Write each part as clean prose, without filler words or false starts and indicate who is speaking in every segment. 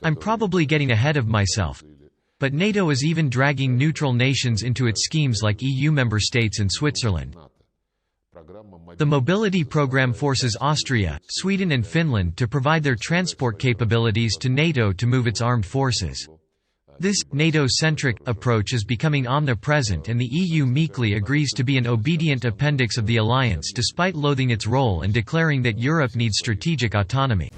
Speaker 1: I'm probably getting ahead of myself. But NATO is even dragging neutral nations into its schemes like EU member states and Switzerland. The mobility program forces Austria, Sweden and Finland to provide their transport capabilities to NATO to move its armed forces. This, NATO-centric, approach is becoming omnipresent, and the EU meekly agrees to be an obedient appendix of the alliance despite loathing its role and declaring that Europe needs strategic autonomy.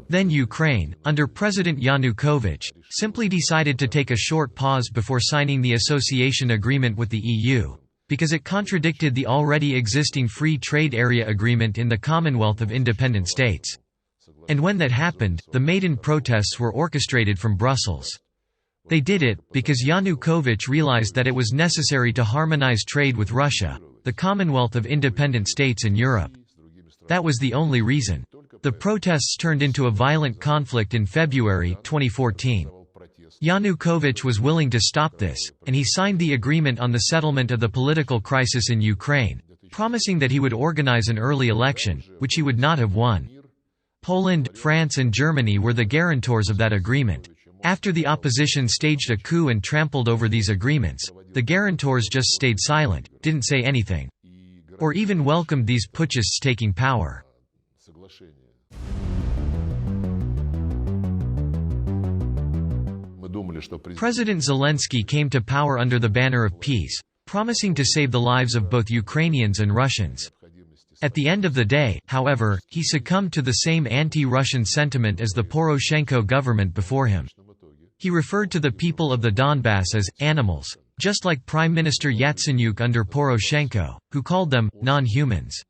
Speaker 1: Then Ukraine, under President Yanukovych, simply decided to take a short pause before signing the association agreement with the EU, because it contradicted the already existing free trade area agreement in the Commonwealth of Independent States. And when that happened, the Maidan protests were orchestrated from Brussels. They did it because Yanukovych realized that it was necessary to harmonize trade with Russia, the Commonwealth of Independent States in Europe. That was the only reason. The protests turned into a violent conflict in February 2014. Yanukovych was willing to stop this, and he signed the agreement on the settlement of the political crisis in Ukraine, promising that he would organize an early election, which he would not have won. Poland, France and Germany were the guarantors of that agreement. After the opposition staged a coup and trampled over these agreements, the guarantors just stayed silent, didn't say anything. Or even welcomed these putschists taking power. President Zelensky came to power under the banner of peace, promising to save the lives of both Ukrainians and Russians. At the end of the day, however, he succumbed to the same anti-Russian sentiment as the Poroshenko government before him. He referred to the people of the Donbass as animals, just like Prime Minister Yatsenyuk under Poroshenko, who called them non-humans.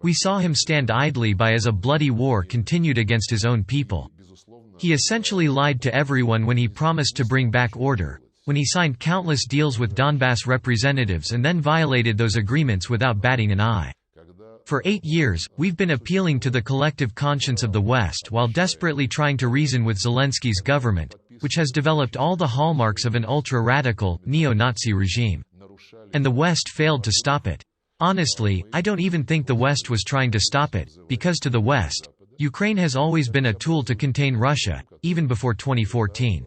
Speaker 1: We saw him stand idly by as a bloody war continued against his own people. He essentially lied to everyone when he promised to bring back order, when he signed countless deals with Donbass representatives and then violated those agreements without batting an eye. For 8 years, we've been appealing to the collective conscience of the West while desperately trying to reason with Zelensky's government, which has developed all the hallmarks of an ultra-radical, neo-Nazi regime. And the West failed to stop it. Honestly, I don't even think the West was trying to stop it, because to the West, Ukraine has always been a tool to contain Russia, even before 2014.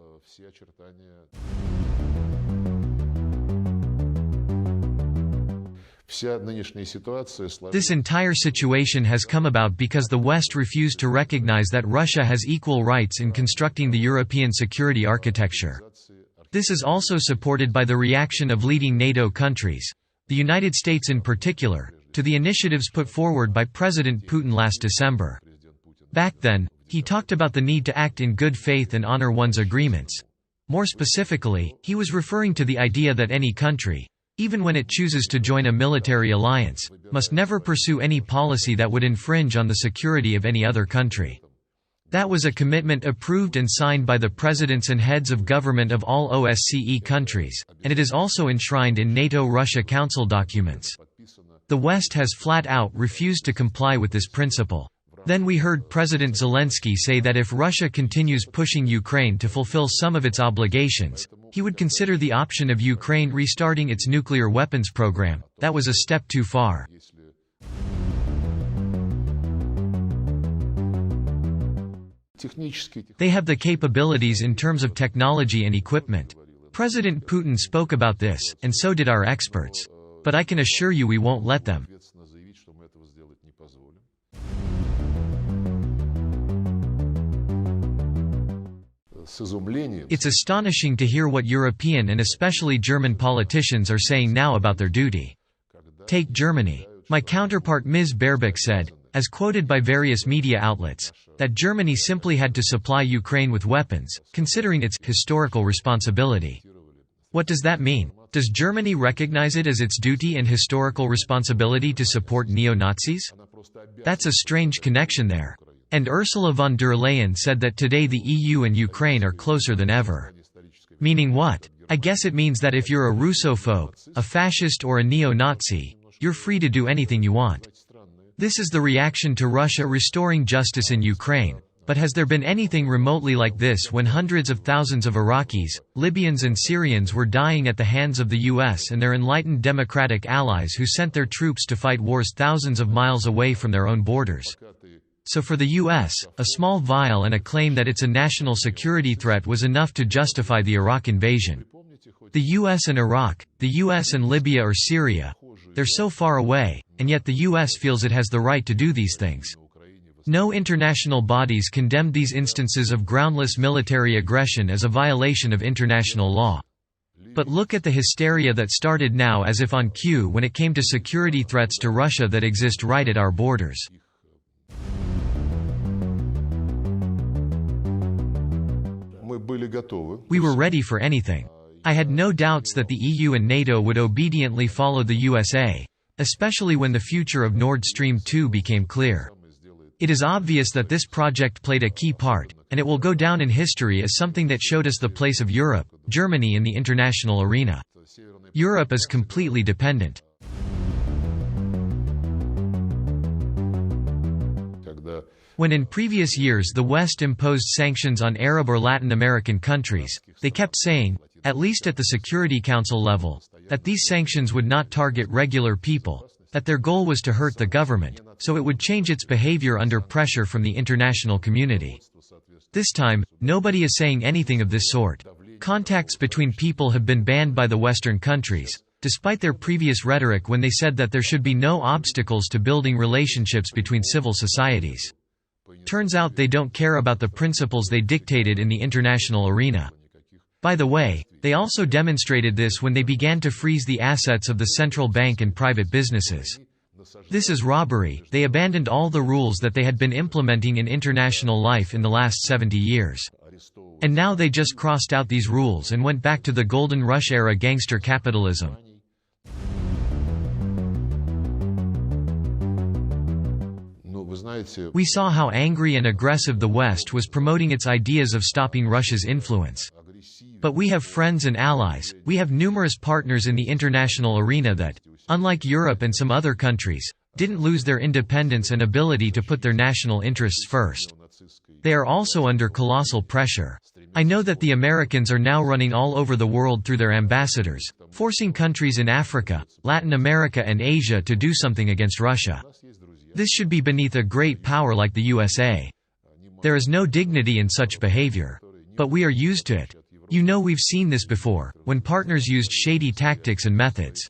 Speaker 1: This entire situation has come about because the West refused to recognize that Russia has equal rights in constructing the European security architecture. This is also supported by the reaction of leading NATO countries, the United States in particular, to the initiatives put forward by President Putin last December. Back then, he talked about the need to act in good faith and honor one's agreements. More specifically, he was referring to the idea that any country, even when it chooses to join a military alliance, must never pursue any policy that would infringe on the security of any other country. That was a commitment approved and signed by the presidents and heads of government of all OSCE countries, and it is also enshrined in NATO-Russia Council documents. The West has flat out refused to comply with this principle. Then we heard President Zelensky say that if Russia continues pushing Ukraine to fulfill some of its obligations, he would consider the option of Ukraine restarting its nuclear weapons program. That was a step too far. They have the capabilities in terms of technology and equipment. President Putin spoke about this, and so did our experts. But I can assure you we won't let them. It's astonishing to hear what European and especially German politicians are saying now about their duty. Take Germany. My counterpart Ms. Baerbock said, as quoted by various media outlets, that Germany simply had to supply Ukraine with weapons, considering its historical responsibility. What does that mean? Does Germany recognize it as its duty and historical responsibility to support neo-Nazis? That's a strange connection there. And Ursula von der Leyen said that today the EU and Ukraine are closer than ever. Meaning what? I guess it means that if you're a Russophobe, a fascist or a neo-Nazi, you're free to do anything you want. This is the reaction to Russia restoring justice in Ukraine, But has there been anything remotely like this when hundreds of thousands of Iraqis, Libyans and Syrians were dying at the hands of the US and their enlightened democratic allies who sent their troops to fight wars thousands of miles away from their own borders? So for the US, a small vial and a claim that it's a national security threat was enough to justify the Iraq invasion. The US and Iraq, the US and Libya or Syria, they're so far away, and yet the US feels it has the right to do these things. No international bodies condemned these instances of groundless military aggression as a violation of international law. But look at the hysteria that started now as if on cue when it came to security threats to Russia that exist right at our borders. We were ready for anything. I had no doubts that the EU and NATO would obediently follow the USA, especially when the future of Nord Stream 2 became clear. It is obvious that this project played a key part, and it will go down in history as something that showed us the place of Europe, Germany in the international arena. Europe is completely dependent. When in previous years the West imposed sanctions on Arab or Latin American countries, they kept saying, at least at the Security Council level, that these sanctions would not target regular people, that their goal was to hurt the government, so it would change its behavior under pressure from the international community. This time, nobody is saying anything of this sort. Contacts between people have been banned by the Western countries, despite their previous rhetoric when they said that there should be no obstacles to building relationships between civil societies. Turns out they don't care about the principles they dictated in the international arena. By the way, they also demonstrated this when they began to freeze the assets of the central bank and private businesses. This is robbery. They abandoned all the rules that they had been implementing in international life in the last 70 years. And now they just crossed out these rules and went back to the Golden Rush era gangster capitalism. We saw how angry and aggressive the West was promoting its ideas of stopping Russia's influence. But we have friends and allies, we have numerous partners in the international arena that, unlike Europe and some other countries, didn't lose their independence and ability to put their national interests first. They are also under colossal pressure. I know that the Americans are now running all over the world through their ambassadors, forcing countries in Africa, Latin America and Asia to do something against Russia. This should be beneath a great power like the USA. There is no dignity in such behavior. But we are used to it. You know, we've seen this before, when partners used shady tactics and methods.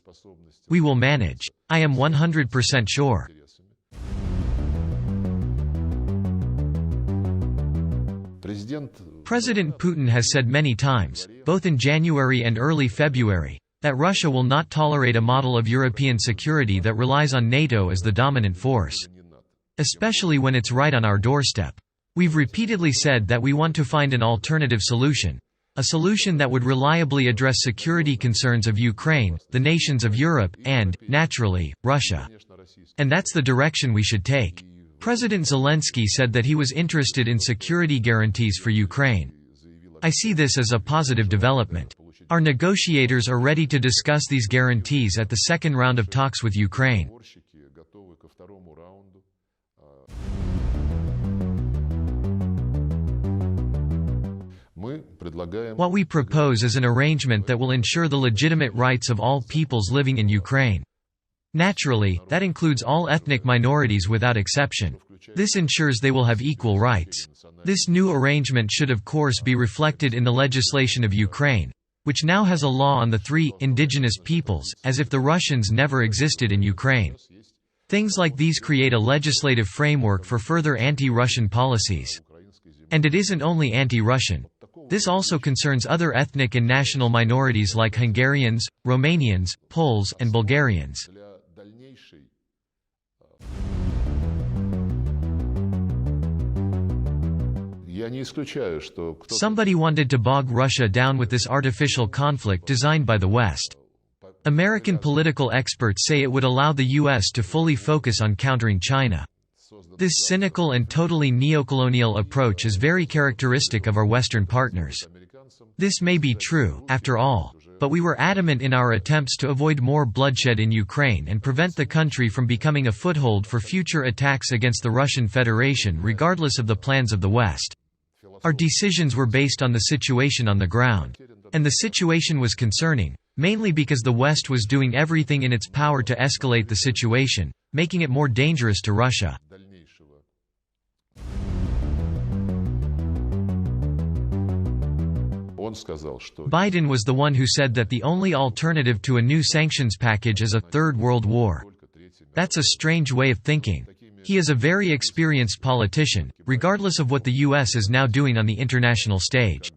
Speaker 1: We will manage. I am 100% sure. President Putin has said many times, both in January and early February, that Russia will not tolerate a model of European security that relies on NATO as the dominant force. Especially when it's right on our doorstep. We've repeatedly said that we want to find an alternative solution. A solution that would reliably address security concerns of Ukraine, the nations of Europe, and, naturally, Russia. And that's the direction we should take. President Zelensky said that he was interested in security guarantees for Ukraine. I see this as a positive development. Our negotiators are ready to discuss these guarantees at the second round of talks with Ukraine. What we propose is an arrangement that will ensure the legitimate rights of all peoples living in Ukraine. Naturally, that includes all ethnic minorities without exception. This ensures they will have equal rights. This new arrangement should of course be reflected in the legislation of Ukraine, which now has a law on the three indigenous peoples, as if the Russians never existed in Ukraine. Things like these create a legislative framework for further anti-Russian policies. And it isn't only anti-Russian. This also concerns other ethnic and national minorities like Hungarians, Romanians, Poles, and Bulgarians. Somebody wanted to bog Russia down with this artificial conflict designed by the West. American political experts say it would allow the U.S. to fully focus on countering China. This cynical and totally neocolonial approach is very characteristic of our Western partners. This may be true, after all. But we were adamant in our attempts to avoid more bloodshed in Ukraine and prevent the country from becoming a foothold for future attacks against the Russian Federation regardless of the plans of the West. Our decisions were based on the situation on the ground. And the situation was concerning, mainly because the West was doing everything in its power to escalate the situation, making it more dangerous to Russia. Biden was the one who said that the only alternative to a new sanctions package is a third world war. That's a strange way of thinking. He is a very experienced politician, regardless of what the US is now doing on the international stage.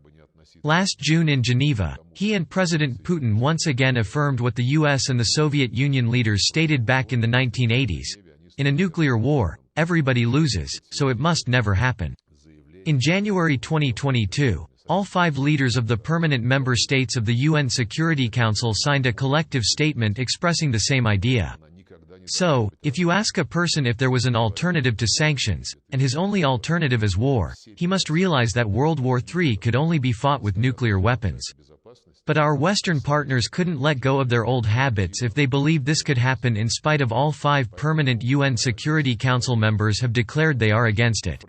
Speaker 1: Last June in Geneva, he and President Putin once again affirmed what the US and the Soviet Union leaders stated back in the 1980s. In a nuclear war, everybody loses, so it must never happen. In January 2022, all 5 leaders of the permanent member states of the UN Security Council signed a collective statement expressing the same idea. So, if you ask a person if there was an alternative to sanctions, and his only alternative is war, he must realize that World War III could only be fought with nuclear weapons. But our Western partners couldn't let go of their old habits if they believed this could happen in spite of all 5 permanent UN Security Council members have declared they are against it.